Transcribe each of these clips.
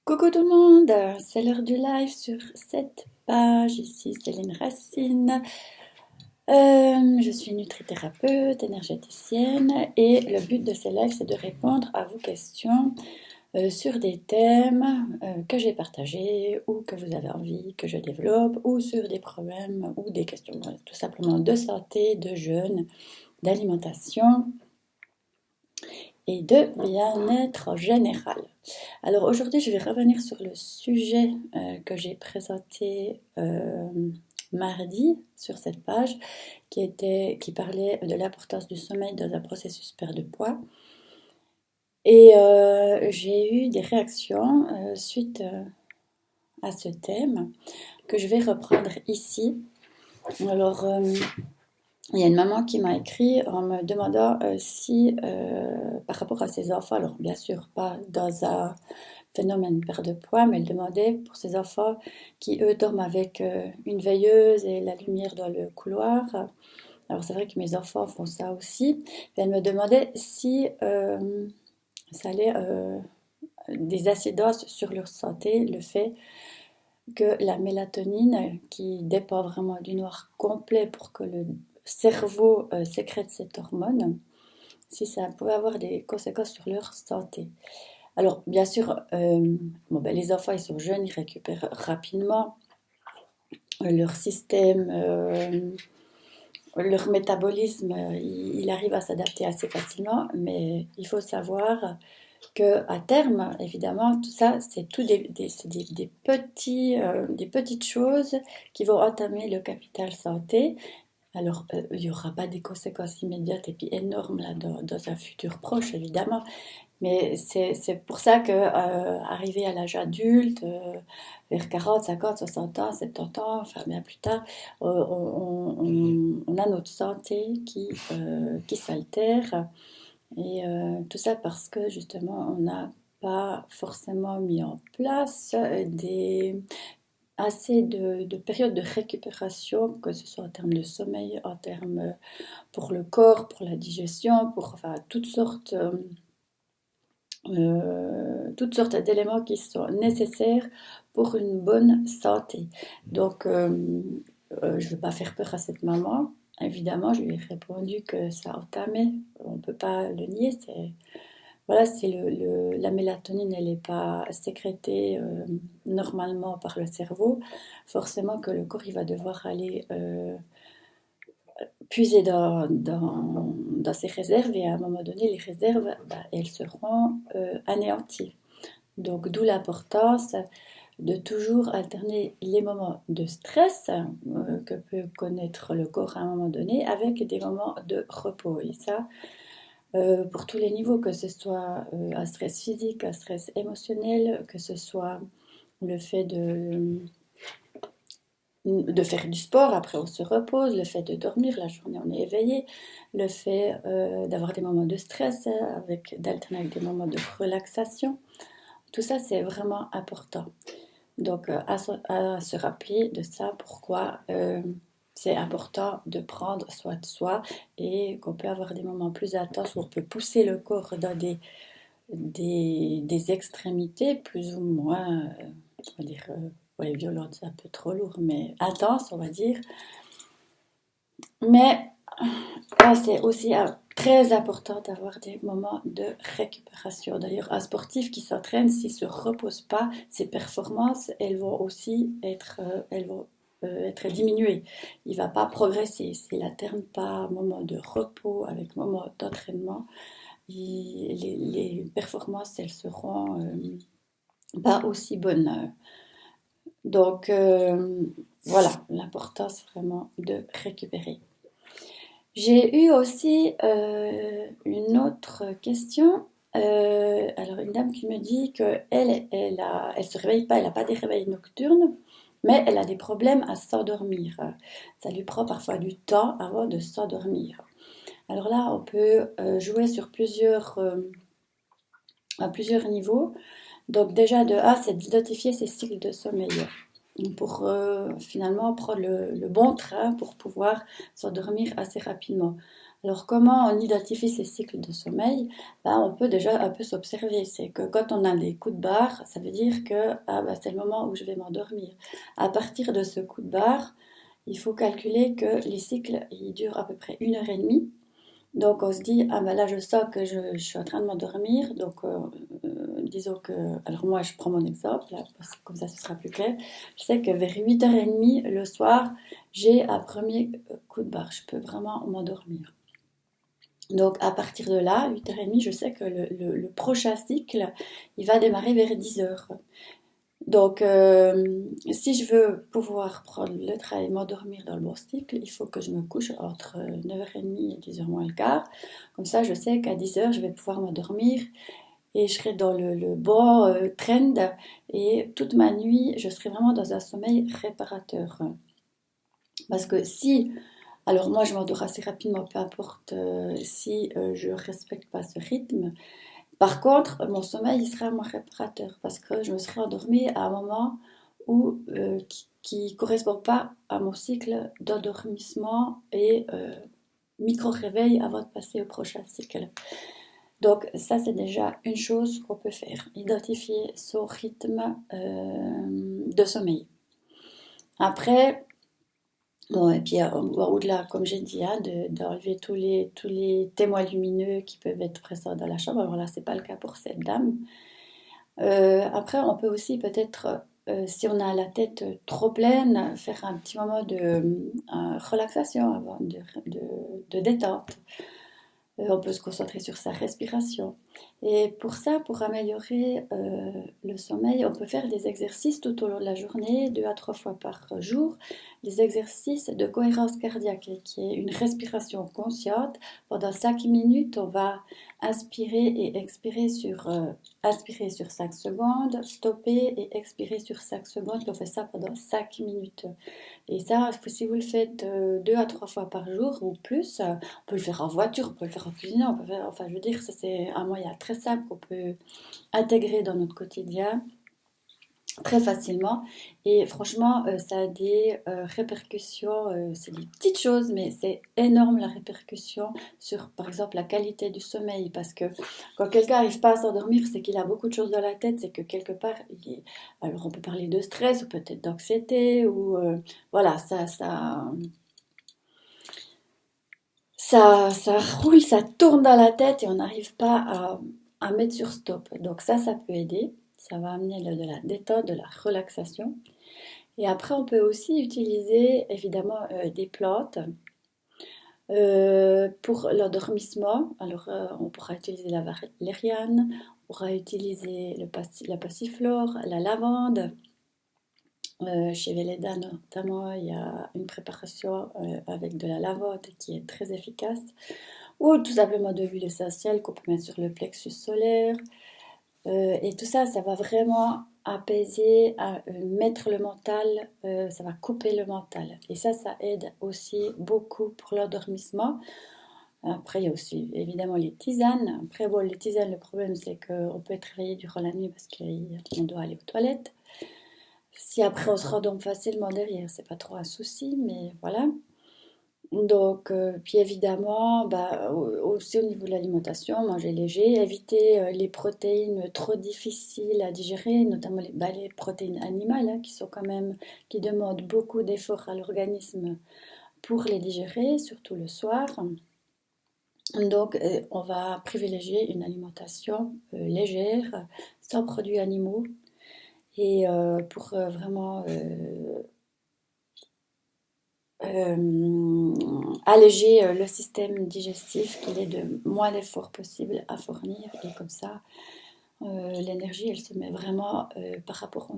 Coucou tout le monde, c'est l'heure du live sur cette page. Ici Céline Racine. Je suis nutrithérapeute, énergéticienne et le but de ces lives c'est de répondre à vos questions sur des thèmes que j'ai partagés ou que vous avez envie que je développe ou sur des problèmes ou des questions tout simplement de santé, de jeûne, d'alimentation et de bien-être en général. Alors aujourd'hui, je vais revenir sur le sujet que j'ai présenté mardi sur cette page qui parlait de l'importance du sommeil dans un processus perte de poids. Et j'ai eu des réactions suite à ce thème que je vais reprendre ici. Alors, il y a une maman qui m'a écrit en me demandant si, par rapport à ses enfants, alors bien sûr pas dans un phénomène perte de poids, mais elle demandait pour ses enfants qui, eux, dorment avec une veilleuse et la lumière dans le couloir. Alors c'est vrai que mes enfants font ça aussi. Et elle me demandait si ça allait des incidences sur leur santé, le fait que la mélatonine, qui dépend vraiment du noir complet pour que le cerveau sécrète cette hormone, si ça pouvait avoir des conséquences sur leur santé. Alors, bien sûr, les enfants, ils sont jeunes, ils récupèrent rapidement leur système, leur métabolisme, il arrive à s'adapter assez facilement, mais il faut savoir qu'à terme, évidemment, tout ça, c'est tout des petites choses qui vont entamer le capital santé. Alors, il n'y aura pas des conséquences immédiates et puis énormes là, dans un futur proche, évidemment. Mais c'est pour ça que arrivé à l'âge adulte, vers 40, 50, 60 ans, 70 ans, enfin bien plus tard, on a notre santé qui s'altère. Et tout ça parce que justement, on n'a pas forcément mis en place assez de périodes de récupération, que ce soit en termes de sommeil, en termes pour le corps, pour la digestion, pour enfin, toutes sortes d'éléments qui sont nécessaires pour une bonne santé. Donc, je ne veux pas faire peur à cette maman. Évidemment, je lui ai répondu que ça entamait, on ne peut pas le nier. Voilà, la mélatonine, elle n'est pas sécrétée normalement par le cerveau. Forcément que le corps, il va devoir aller puiser dans ses réserves et à un moment donné, les réserves, elles seront anéanties. Donc, d'où l'importance de toujours alterner les moments de stress que peut connaître le corps à un moment donné avec des moments de repos. Et ça, pour tous les niveaux, que ce soit un stress physique, un stress émotionnel, que ce soit le fait de faire du sport, après on se repose, le fait de dormir, la journée on est éveillé, le fait d'avoir des moments de stress, d'alterner avec des moments de relaxation. Tout ça, c'est vraiment important. Donc, à se rappeler de ça, pourquoi c'est important de prendre soin de soi et qu'on peut avoir des moments plus intenses où on peut pousser le corps dans des extrémités plus ou moins, on va dire, ouais, violentes, c'est un peu trop lourd, mais intenses, on va dire. Mais c'est aussi très important d'avoir des moments de récupération. D'ailleurs, un sportif qui s'entraîne, s'il ne se repose pas, ses performances, elles vont aussi être diminuées. Il ne va pas progresser. S'il n'alterne pas un moment de repos avec un moment d'entraînement, les performances, elles seront pas aussi bonnes. Donc, voilà, l'importance vraiment de récupérer. J'ai eu aussi une autre question. Alors, une dame qui me dit qu'elle se réveille pas, elle n'a pas des réveils nocturnes, mais elle a des problèmes à s'endormir. Ça lui prend parfois du temps avant de s'endormir. Alors là, on peut jouer à plusieurs niveaux. Donc déjà, de A, c'est d'identifier ses cycles de sommeil pour finalement prendre le bon train pour pouvoir s'endormir assez rapidement. Alors, comment on identifie ces cycles de sommeil? Ben, on peut déjà un peu s'observer. C'est que quand on a des coups de barre, ça veut dire que ah, ben, c'est le moment où je vais m'endormir. À partir de ce coup de barre, il faut calculer que les cycles, ils durent à peu près 1 heure et demie. Donc on se dit, ah ben là je sens que je suis en train de m'endormir, donc disons que, alors moi je prends mon exemple, là, parce que comme ça ce sera plus clair, je sais que vers 8h30 le soir, j'ai un premier coup de barre, je peux vraiment m'endormir. Donc à partir de là, 8h30, je sais que le prochain cycle, il va démarrer vers 10h. Donc, si je veux pouvoir prendre le train et m'endormir dans le bon cycle, il faut que je me couche entre 9h30 et 10h moins le quart. Comme ça, je sais qu'à 10h, je vais pouvoir m'endormir et je serai dans le bon trend. Et toute ma nuit, je serai vraiment dans un sommeil réparateur. Parce que si, alors moi, je m'endors assez rapidement, peu importe si je respecte pas ce rythme. Par contre, mon sommeil il sera moins réparateur parce que je me serai endormie à un moment qui ne correspond pas à mon cycle d'endormissement et micro-réveil avant de passer au prochain cycle. Donc ça, c'est déjà une chose qu'on peut faire, identifier son rythme de sommeil. Après, bon, et puis au-delà, comme j'ai dit, hein, d'enlever tous les témoins lumineux qui peuvent être présents dans la chambre. Alors là, c'est pas le cas pour cette dame. Après, on peut aussi peut-être, si on a la tête trop pleine, faire un petit moment de relaxation avant de détente. On peut se concentrer sur sa respiration. Et pour ça, pour améliorer le sommeil, on peut faire des exercices tout au long de la journée, 2 à 3 fois par jour, des exercices de cohérence cardiaque, qui est une respiration consciente. Pendant 5 minutes, on va inspirer et expirer inspirer sur 5 secondes, stopper et expirer sur 5 secondes. On fait ça pendant 5 minutes. Et ça, si vous le faites 2 à 3 fois par jour ou plus, on peut le faire en voiture, on peut le faire en cuisine, on peut faire, enfin je veux dire, ça c'est un moyen très simple qu'on peut intégrer dans notre quotidien très facilement. Et franchement, ça a des répercussions, c'est des petites choses, mais c'est énorme la répercussion sur, par exemple, la qualité du sommeil. Parce que quand quelqu'un n'arrive pas à s'endormir, c'est qu'il a beaucoup de choses dans la tête, c'est que quelque part, alors on peut parler de stress ou peut-être d'anxiété, ou voilà, ça roule, ça tourne dans la tête et on n'arrive pas à mettre sur stop. Donc ça peut aider. Ça va amener de la détente, de la relaxation. Et après, on peut aussi utiliser évidemment des plantes pour l'endormissement. Alors, on pourra utiliser la valériane, on pourra utiliser la passiflore, la lavande. Chez Velleda notamment, il y a une préparation avec de la lavande qui est très efficace. Ou tout simplement de l'huile essentielle qu'on peut mettre sur le plexus solaire. Et tout ça, ça va vraiment apaiser, mettre le mental, ça va couper le mental. Et ça aide aussi beaucoup pour l'endormissement. Après, il y a aussi évidemment les tisanes. Après, bon, les tisanes, le problème, c'est qu'on peut être réveillé durant la nuit parce qu'on doit aller aux toilettes. Si après on se rendort facilement derrière, c'est pas trop un souci, mais voilà. Donc, puis évidemment, bah, aussi au niveau de l'alimentation, manger léger, éviter les protéines trop difficiles à digérer, notamment les protéines animales, hein, qui sont quand même, qui demandent beaucoup d'efforts à l'organisme pour les digérer, surtout le soir. Donc, on va privilégier une alimentation légère, sans produits animaux, et pour vraiment alléger le système digestif, qu'il ait de moins d'efforts possible à fournir. Et comme ça, l'énergie, elle se met vraiment par rapport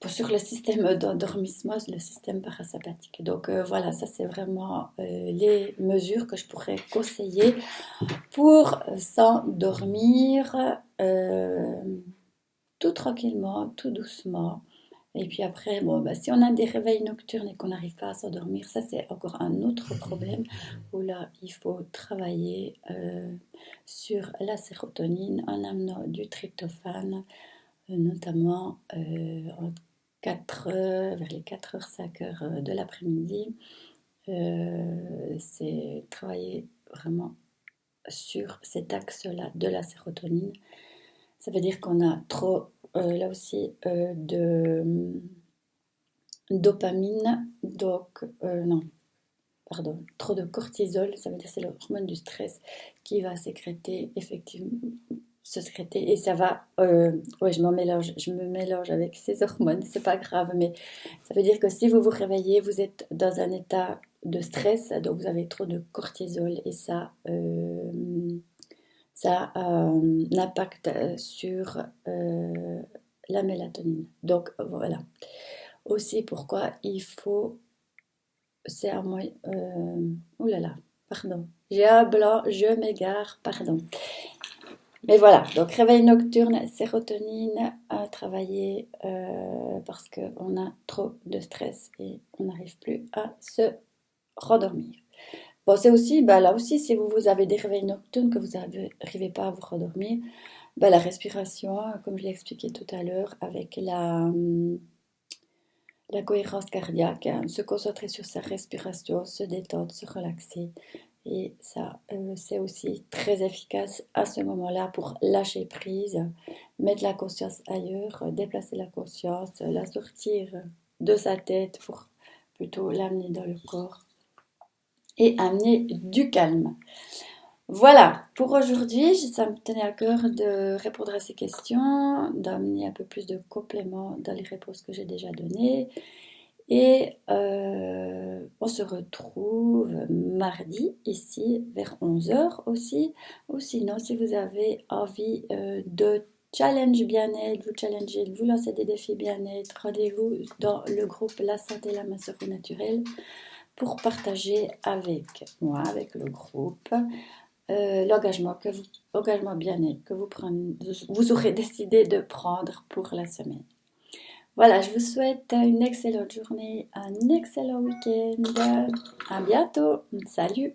sur le système d'endormissement, le système parasympathique. Donc voilà, ça c'est vraiment les mesures que je pourrais conseiller pour s'endormir tout tranquillement, tout doucement. Et puis après, bon, bah, si on a des réveils nocturnes et qu'on n'arrive pas à s'endormir, ça c'est encore un autre problème où là, il faut travailler sur la sérotonine en amenant du tryptophane, notamment vers les 4h, 5h de l'après-midi. c'est travailler vraiment sur cet axe-là de la sérotonine. Ça veut dire qu'on a trop, là aussi, de dopamine, donc, non, pardon, trop de cortisol, ça veut dire c'est l'hormone du stress qui va sécréter, effectivement, se sécréter, et ça va, ouais, je me mélange avec ces hormones, c'est pas grave, mais ça veut dire que si vous vous réveillez, vous êtes dans un état de stress, donc vous avez trop de cortisol, et ça a un impact sur la mélatonine. Donc voilà. Aussi pourquoi il faut... C'est à moi... oh là là, pardon. J'ai un blanc, je m'égare, pardon. Mais voilà, donc réveil nocturne, sérotonine à travailler parce qu'on a trop de stress et on n'arrive plus à se rendormir. Bon, c'est aussi, bah, là aussi, si vous avez des réveils nocturnes que vous n'arrivez pas à vous rendormir, bah, la respiration, comme je l'ai expliqué tout à l'heure, avec la cohérence cardiaque, hein, se concentrer sur sa respiration, se détendre, se relaxer. Et ça, c'est aussi très efficace à ce moment-là pour lâcher prise, mettre la conscience ailleurs, déplacer la conscience, la sortir de sa tête pour plutôt l'amener dans le corps et amener du calme. Voilà, pour aujourd'hui, ça me tenait à cœur de répondre à ces questions, d'amener un peu plus de compléments dans les réponses que j'ai déjà données. Et on se retrouve mardi ici vers 11 heures aussi. Ou sinon, si vous avez envie de challenge bien-être, vous challenger, vous lancer des défis bien-être, rendez-vous dans le groupe La Santé, la masserie naturelle pour partager avec moi, avec le groupe, l'engagement bien-être que vous aurez décidé de prendre pour la semaine. Voilà, je vous souhaite une excellente journée, un excellent week-end. À bientôt. Salut!